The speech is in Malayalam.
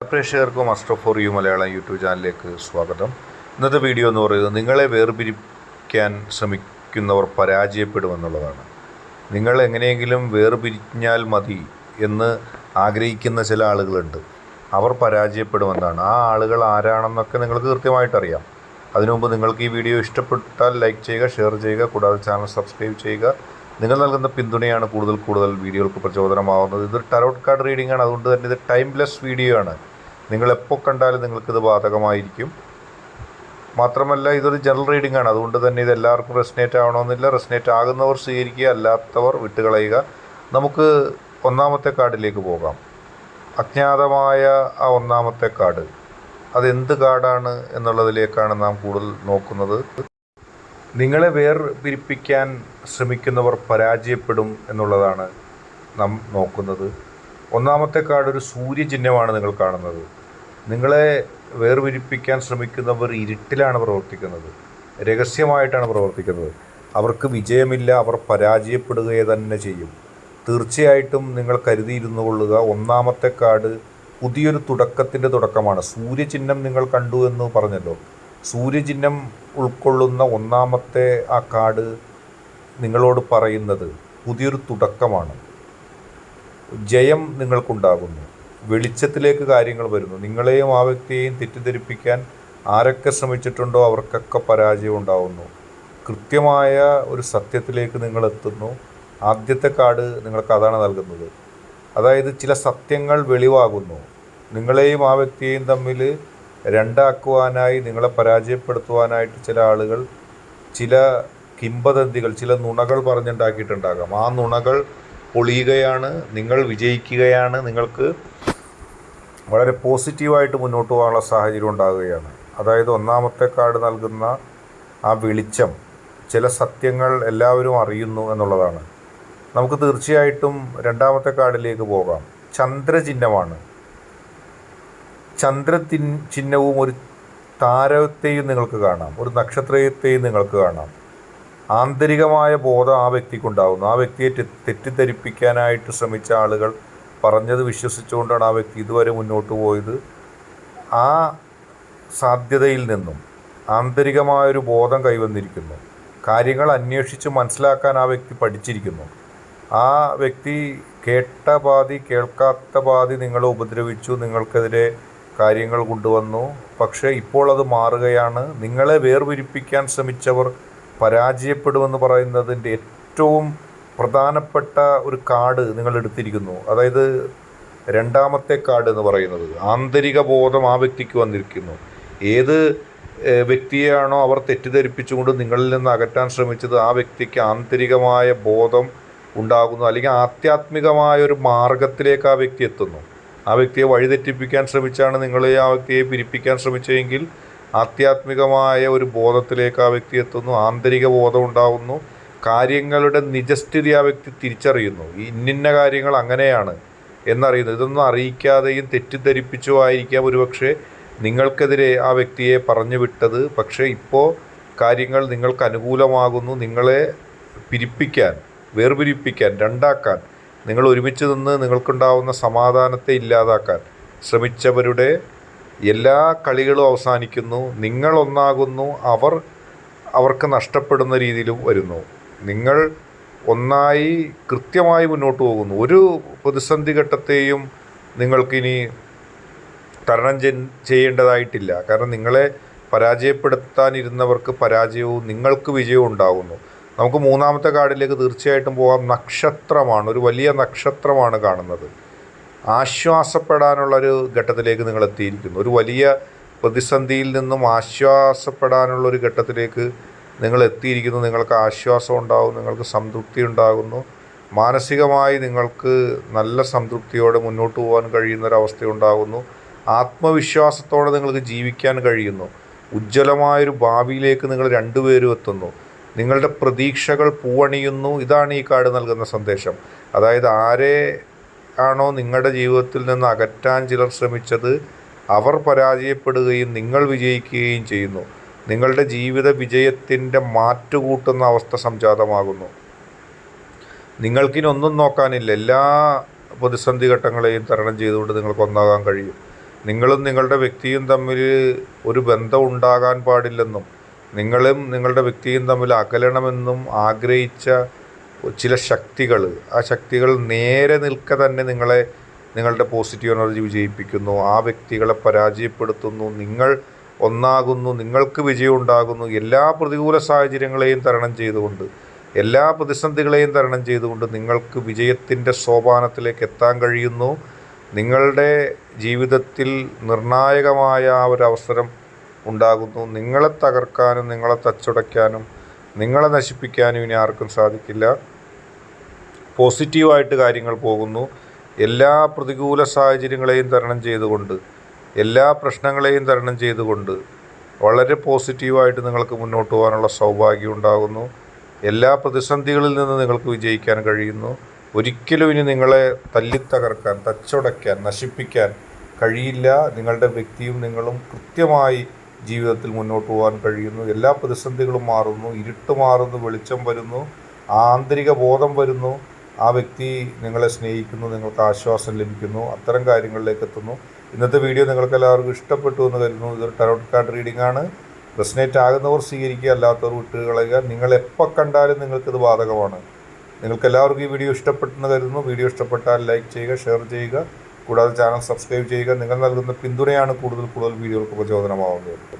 പ്രേക്ഷകർക്കും master for you Malayalam YouTube ചാനലിലേക്ക് സ്വാഗതം. ഇന്നത്തെ വീഡിയോ എന്ന് പറയുന്നത് നിങ്ങളെ വേർപിരിക്കാൻ ശ്രമിക്കുന്നവർ പരാജയപ്പെടുമെന്നുള്ളതാണ്. നിങ്ങൾ എങ്ങനെയെങ്കിലും വേർപിരിഞ്ഞാൽ മതി എന്ന് ആഗ്രഹിക്കുന്ന ചില ആളുകളുണ്ട്. അവർ പരാജയപ്പെടുമെന്നാണ്. ആ ആളുകൾ ആരാണെന്നൊക്കെ നിങ്ങൾക്ക് കൃത്യമായിട്ടറിയാം. അതിനു മുമ്പ് നിങ്ങൾക്ക് ഈ വീഡിയോ ഇഷ്ടപ്പെട്ടാൽ ലൈക്ക് ചെയ്യുക, ഷെയർ ചെയ്യുക, കൂടാതെ ചാനൽ സബ്സ്ക്രൈബ് ചെയ്യുക. നിങ്ങൾ നൽകുന്ന പിന്തുണയാണ് കൂടുതൽ വീഡിയോകൾക്ക് പ്രചോദനമാവുന്നത്. ഇതൊരു ടാരോട്ട് കാർഡ് റീഡിംഗ് ആണ്, അതുകൊണ്ട് തന്നെ ഇത് ടൈംലെസ് വീഡിയോ ആണ്. നിങ്ങളെപ്പോൾ കണ്ടാലും നിങ്ങൾക്കിത് ബാധകമായിരിക്കും. മാത്രമല്ല ഇതൊരു ജനറൽ റീഡിംഗ് ആണ്, അതുകൊണ്ട് തന്നെ ഇത് എല്ലാവർക്കും റെസനേറ്റ് ആവണമെന്നില്ല. റെസനേറ്റ് ആകുന്നവർ സ്വീകരിക്കുക, അല്ലാത്തവർ വിട്ടുകളയുക. നമുക്ക് ഒന്നാമത്തെ കാർഡിലേക്ക് പോകാം. അജ്ഞാതമായ ആ ഒന്നാമത്തെ കാർഡ്, അതെന്ത് കാർഡാണ് എന്നുള്ളതിലേക്കാണ് നാം കൂടുതൽ നോക്കുന്നത്. നിങ്ങളെ വേർപിരിപ്പിക്കാൻ ശ്രമിക്കുന്നവർ പരാജയപ്പെടും എന്നുള്ളതാണ് നാം നോക്കുന്നത്. ഒന്നാമത്തെ കാർഡ് ഒരു സൂര്യചിഹ്നമാണ് നിങ്ങൾ കാണുന്നത്. നിങ്ങളെ വേർപിരിപ്പിക്കാൻ ശ്രമിക്കുന്നവർ ഇരുട്ടിലാണ് പ്രവർത്തിക്കുന്നത്, രഹസ്യമായിട്ടാണ് പ്രവർത്തിക്കുന്നത്. അവർക്ക് വിജയമില്ല, അവർ പരാജയപ്പെടുകയെ തന്നെ ചെയ്യും. തീർച്ചയായിട്ടും നിങ്ങൾ കരുതിയിരുന്നു കൊള്ളുക. ഒന്നാമത്തെ കാർഡ് പുതിയൊരു തുടക്കത്തിൻ്റെ തുടക്കമാണ്. സൂര്യചിഹ്നം നിങ്ങൾ കണ്ടു എന്ന് പറഞ്ഞല്ലോ. സൂര്യചിഹ്നം ഉൾക്കൊള്ളുന്ന ഒന്നാമത്തെ ആ കാർഡ് നിങ്ങളോട് പറയുന്നത് പുതിയൊരു തുടക്കമാണ്. ജയം നിങ്ങൾക്കുണ്ടാകുന്നു. വെളിച്ചത്തിലേക്ക് കാര്യങ്ങൾ വരുന്നു. നിങ്ങളെയും ആ വ്യക്തിയെയും തെറ്റിദ്ധരിപ്പിക്കാൻ ആരൊക്കെ ശ്രമിച്ചിട്ടുണ്ടോ അവർക്കൊക്കെ പരാജയം ഉണ്ടാകുന്നു. കൃത്യമായ ഒരു സത്യത്തിലേക്ക് നിങ്ങൾ എത്തുന്നു. ആദ്യത്തെ കാർഡ് നിങ്ങൾക്ക് അതാണ് നൽകുന്നത്. അതായത് ചില സത്യങ്ങൾ വെളിവാകുന്നു. നിങ്ങളെയും ആ വ്യക്തിയെയും തമ്മിൽ രണ്ടാക്കുവാനായി, നിങ്ങളെ പരാജയപ്പെടുത്തുവാനായിട്ട് ചില ആളുകൾ ചില കിംവദന്തികൾ, ചില നുണകൾ പറഞ്ഞുണ്ടാക്കിയിട്ടുണ്ടാകാം. ആ നുണകൾ പൊളിയുകയാണ്, നിങ്ങൾ വിജയിക്കുകയാണ്. നിങ്ങൾക്ക് വളരെ പോസിറ്റീവായിട്ട് മുന്നോട്ട് പോകാനുള്ള സാഹചര്യം ഉണ്ടാകുകയാണ്. അതായത് ഒന്നാമത്തെ കാർഡ് നൽകുന്ന ആ വെളിച്ചം, ചില സത്യങ്ങൾ എല്ലാവരും അറിയുന്നു എന്നുള്ളതാണ്. നമുക്ക് തീർച്ചയായിട്ടും രണ്ടാമത്തെ കാർഡിലേക്ക് പോകാം. ചന്ദ്രചിഹ്നമാണ്. ചിഹ്നവും ഒരു താരത്തെയും നിങ്ങൾക്ക് കാണാം, ഒരു നക്ഷത്രത്തെയും നിങ്ങൾക്ക് കാണാം. ആന്തരികമായ ബോധം ആ വ്യക്തിക്കുണ്ടാകുന്നു. ആ വ്യക്തിയെ തെറ്റിദ്ധരിപ്പിക്കാനായിട്ട് ശ്രമിച്ച ആളുകൾ പറഞ്ഞത് വിശ്വസിച്ചുകൊണ്ടാണ് ആ വ്യക്തി ഇതുവരെ മുന്നോട്ട് പോയത്. ആ സാധ്യതയിൽ നിന്നും ആന്തരികമായൊരു ബോധം കൈവന്നിരിക്കുന്നു. കാര്യങ്ങൾ അന്വേഷിച്ച് മനസ്സിലാക്കാൻ ആ വ്യക്തി പഠിച്ചിരിക്കുന്നു. ആ വ്യക്തി കേട്ട പാതി കേൾക്കാത്ത പാതി നിങ്ങളെ ഉപദ്രവിച്ചു, നിങ്ങൾക്കെതിരെ കാര്യങ്ങൾ കൊണ്ടുവന്നു. പക്ഷേ ഇപ്പോൾ അത് മാറുകയാണ്. നിങ്ങളെ വേർപിരിപ്പിക്കാൻ ശ്രമിച്ചവർ പരാജയപ്പെടുമെന്ന് പറയുന്നതിൻ്റെ ഏറ്റവും പ്രധാനപ്പെട്ട ഒരു കാർഡ് നിങ്ങൾ എടുത്തിരിക്കുന്നു. അതായത് രണ്ടാമത്തെ കാർഡ് എന്ന് പറയുന്നത് ആന്തരിക ബോധം ആ വ്യക്തിക്ക് വന്നിരിക്കുന്നു. ഏത് വ്യക്തിയെയാണോ അവർ തെറ്റിദ്ധരിപ്പിച്ചുകൊണ്ട് നിങ്ങളിൽ നിന്ന് അകറ്റാൻ ശ്രമിച്ചത്, ആ വ്യക്തിക്ക് ആന്തരികമായ ബോധം ഉണ്ടാകുന്നു. അല്ലെങ്കിൽ ആധ്യാത്മികമായ ഒരു മാർഗത്തിലേക്ക് ആ വ്യക്തി എത്തുന്നു. ആ വ്യക്തിയെ വഴിതെറ്റിപ്പിക്കാൻ ശ്രമിച്ചാണ് നിങ്ങളെ ആ വ്യക്തിയെ പിരിപ്പിക്കാൻ ശ്രമിച്ചതെങ്കിൽ ആധ്യാത്മികമായ ഒരു ബോധത്തിലേക്ക് ആ വ്യക്തി എത്തുന്നു. ആന്തരിക ബോധം ഉണ്ടാകുന്നു. കാര്യങ്ങളുടെ നിജസ്ഥിതി ആ വ്യക്തി തിരിച്ചറിയുന്നു. ഇന്നിന്ന കാര്യങ്ങൾ അങ്ങനെയാണ് എന്നറിയുന്നു. ഇതൊന്നും അറിയിക്കാതെയും തെറ്റിദ്ധരിപ്പിച്ചുമായിരിക്കാം ഒരുപക്ഷെ നിങ്ങൾക്കെതിരെ ആ വ്യക്തിയെ പറഞ്ഞു വിട്ടത്. പക്ഷേ ഇപ്പോൾ കാര്യങ്ങൾ നിങ്ങൾക്ക് അനുകൂലമാകുന്നു. നിങ്ങളെ പിരിപ്പിക്കാൻ, വേർപിരിപ്പിക്കാൻ, രണ്ടാക്കാൻ, നിങ്ങൾ ഒരുമിച്ച് നിന്ന് നിങ്ങൾക്കുണ്ടാവുന്ന സമാധാനത്തെ ഇല്ലാതാക്കാൻ ശ്രമിച്ചവരുടെ എല്ലാ കളികളും അവസാനിക്കുന്നു. നിങ്ങളൊന്നാകുന്നു, അവർക്ക് നഷ്ടപ്പെടുന്ന രീതിയിലും വരുന്നു. നിങ്ങൾ ഒന്നായി കൃത്യമായി മുന്നോട്ട് പോകുന്നു. ഒരു പ്രതിസന്ധി ഘട്ടത്തെയും നിങ്ങൾക്കിനി തരണം ചെയ്യേണ്ടതായിട്ടില്ല. കാരണം നിങ്ങളെ പരാജയപ്പെടുത്താനിരുന്നവർക്ക് പരാജയവും നിങ്ങൾക്ക് വിജയവും ഉണ്ടാകുന്നു. നമുക്ക് മൂന്നാമത്തെ കാർഡിലേക്ക് തീർച്ചയായിട്ടും പോകാം. നക്ഷത്രമാണ്, ഒരു വലിയ നക്ഷത്രമാണ് കാണുന്നത്. ആശ്വാസപ്പെടാനുള്ളൊരു ഘട്ടത്തിലേക്ക് നിങ്ങൾ എത്തിയിരിക്കുന്നു. ഒരു വലിയ പ്രതിസന്ധിയിൽ നിന്നും ആശ്വാസപ്പെടാനുള്ളൊരു ഘട്ടത്തിലേക്ക് നിങ്ങൾ എത്തിയിരിക്കുന്നു. നിങ്ങൾക്ക് ആശ്വാസം ഉണ്ടാകും, നിങ്ങൾക്ക് സംതൃപ്തി ഉണ്ടാകുന്നു. മാനസികമായി നിങ്ങൾക്ക് നല്ല സംതൃപ്തിയോടെ മുന്നോട്ട് പോകാൻ കഴിയുന്നൊരവസ്ഥയുണ്ടാകുന്നു. ആത്മവിശ്വാസത്തോടെ നിങ്ങൾക്ക് ജീവിക്കാൻ കഴിയുന്നു. ഉജ്ജ്വലമായൊരു ഭാവിയിലേക്ക് നിങ്ങൾ രണ്ടുപേരും എത്തുന്നു. നിങ്ങളുടെ പ്രതീക്ഷകൾ പൂവണിയുന്നു. ഇതാണ് ഈ കാർഡ് നൽകുന്ന സന്ദേശം. അതായത് ആരെ ആണോ നിങ്ങളുടെ ജീവിതത്തിൽ നിന്ന് അകറ്റാൻ ചിലർ ശ്രമിച്ചത്, അവർ പരാജയപ്പെടുകയും നിങ്ങൾ വിജയിക്കുകയും ചെയ്യുന്നു. നിങ്ങളുടെ ജീവിത വിജയത്തിൻ്റെ മാറ്റുകൂട്ടുന്ന അവസ്ഥ സംജാതമാകുന്നു. നിങ്ങൾക്കിനി ഒന്നും നോക്കാനില്ല. എല്ലാ പ്രതിസന്ധി ഘട്ടങ്ങളെയും തരണം ചെയ്തുകൊണ്ട് നിങ്ങൾക്ക് ഒന്നാകാൻ കഴിയും. നിങ്ങളും നിങ്ങളുടെ വ്യക്തിയും തമ്മിൽ ഒരു ബന്ധം ഉണ്ടാകാൻ പാടില്ലെന്നും നിങ്ങളും നിങ്ങളുടെ വ്യക്തിയും തമ്മിൽ അകലണമെന്നും ആഗ്രഹിച്ച ചില ശക്തികൾ, ആ ശക്തികൾ നേരെ നിൽക്കെ തന്നെ നിങ്ങളുടെ പോസിറ്റീവ് എനർജി വിജയിപ്പിക്കുന്നു. ആ വ്യക്തികളെ പരാജയപ്പെടുത്തുന്നു. നിങ്ങൾ ഒന്നാകുന്നു, നിങ്ങൾക്ക് വിജയം ഉണ്ടാകുന്നു. എല്ലാ പ്രതികൂല സാഹചര്യങ്ങളെയും തരണം ചെയ്തുകൊണ്ട്, എല്ലാ പ്രതിസന്ധികളെയും തരണം ചെയ്തുകൊണ്ട് നിങ്ങൾക്ക് വിജയത്തിൻ്റെ സോപാനത്തിലേക്ക് എത്താൻ കഴിയുന്നു. നിങ്ങളുടെ ജീവിതത്തിൽ നിർണായകമായ ആ ഒരു അവസരം ഉണ്ടാകുന്നു. നിങ്ങളെ തകർക്കാനും നിങ്ങളെ തച്ചുടയ്ക്കാനും നിങ്ങളെ നശിപ്പിക്കാനും ഇനി ആർക്കും സാധിക്കില്ല. പോസിറ്റീവായിട്ട് കാര്യങ്ങൾ പോകുന്നു. എല്ലാ പ്രതികൂല സാഹചര്യങ്ങളെയും തരണം ചെയ്തുകൊണ്ട്, എല്ലാ പ്രശ്നങ്ങളെയും തരണം ചെയ്തുകൊണ്ട് വളരെ പോസിറ്റീവായിട്ട് നിങ്ങൾക്ക് മുന്നോട്ട് പോകാനുള്ള സൗഭാഗ്യം ഉണ്ടാകുന്നു. എല്ലാ പ്രതിസന്ധികളിൽ നിന്ന് നിങ്ങൾക്ക് വിജയിക്കാൻ കഴിയുന്നു. ഒരിക്കലും ഇനി നിങ്ങളെ തല്ലിത്തകർക്കാൻ, തച്ചുടയ്ക്കാൻ, നശിപ്പിക്കാൻ കഴിയില്ല. നിങ്ങളുടെ വ്യക്തിയും നിങ്ങളും കൃത്യമായി ജീവിതത്തിൽ മുന്നോട്ട് പോകാൻ കഴിയുന്നു. എല്ലാ പ്രതിസന്ധികളും മാറുന്നു, ഇരുട്ട് മാറുന്നു, വെളിച്ചം വരുന്നു, ആന്തരിക ബോധം വരുന്നു. ആ വ്യക്തി നിങ്ങളെ സ്നേഹിക്കുന്നു, നിങ്ങൾക്ക് ആശ്വാസം ലഭിക്കുന്നു. അത്തരം കാര്യങ്ങളിലേക്ക് എത്തുന്നു. ഇന്നത്തെ വീഡിയോ നിങ്ങൾക്ക് എല്ലാവർക്കും ഇഷ്ടപ്പെട്ടു എന്ന് കരുതുന്നു. ഇതൊരു ടാരോട്ട് കാർഡ് റീഡിംഗ് ആണ്. റെസനേറ്റ് ആകുന്നവർ സ്വീകരിക്കുക, അല്ലാത്തവർ വിട്ടുകളയുക. നിങ്ങൾ എപ്പോൾ കണ്ടാലും നിങ്ങൾക്കിത് ബാധകമാണ്. നിങ്ങൾക്ക് എല്ലാവർക്കും ഈ വീഡിയോ ഇഷ്ടപ്പെട്ടെന്ന് കരുതുന്നു. വീഡിയോ ഇഷ്ടപ്പെട്ടാൽ ലൈക്ക് ചെയ്യുക, ഷെയർ ചെയ്യുക. കൂടാതെ ചാനൽ സബ്സ്ക്രൈബ് ചെയ്യുക. നിങ്ങൾ നൽകുന്ന പിന്തുണയാണ് കൂടുതൽ വീഡിയോകൾക്ക് പ്രചോദനമാവുന്നത്.